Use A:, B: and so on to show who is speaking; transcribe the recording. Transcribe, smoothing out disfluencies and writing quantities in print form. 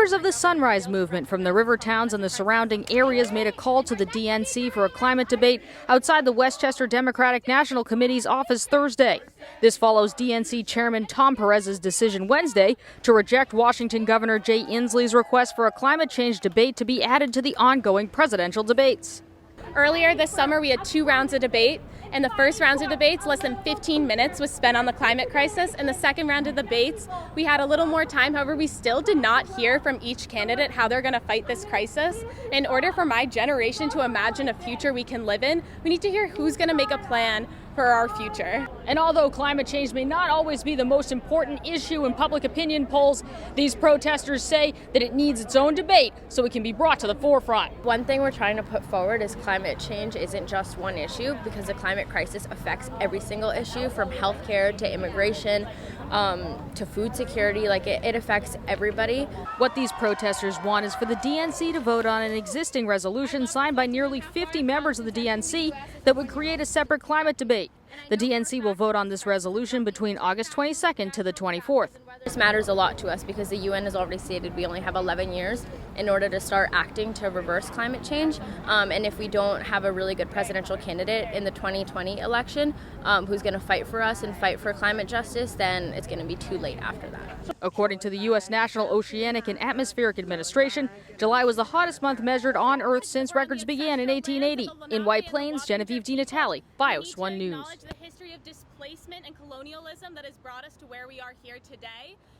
A: Members of the Sunrise Movement from the river towns and the surrounding areas made a call to the DNC for a climate debate outside the Westchester Democratic National Committee's office Thursday. This follows DNC Chairman Tom Perez's decision Wednesday to reject Washington Governor Jay Inslee's request for a climate change debate to be added to the ongoing presidential debates.
B: Earlier this summer, we had 2 rounds of debate. In the first round of debates, less than 15 minutes was spent on the climate crisis. In the second round of debates, we had a little more time. However, we still did not hear from each candidate how they're going to fight this crisis. In order for my generation to imagine a future we can live in, we need to hear who's going to make a plan for our future.
A: And although climate change may not always be the most important issue in public opinion polls, these protesters say that it needs its own debate so it can be brought to the forefront.
C: One thing we're trying to put forward is climate change isn't just one issue, because the climate crisis affects every single issue, from healthcare to immigration to food security. It affects everybody.
A: What these protesters want is for the DNC to vote on an existing resolution signed by nearly 50 members of the DNC that would create a separate climate debate. The DNC will vote on this resolution between August 22nd to the 24th.
C: This matters a lot to us because the UN has already stated we only have 11 years in order to start acting to reverse climate change. And if we don't have a really good presidential candidate in the 2020 election who's going to fight for us and fight for climate justice, then it's going to be too late after that.
A: According to the U.S. National Oceanic and Atmospheric Administration, July was the hottest month measured on Earth since records began in 1880. In White Plains, Genevieve DiNatale, BIOS 1 News.
B: The history of displacement and colonialism that has brought us to where we are here today.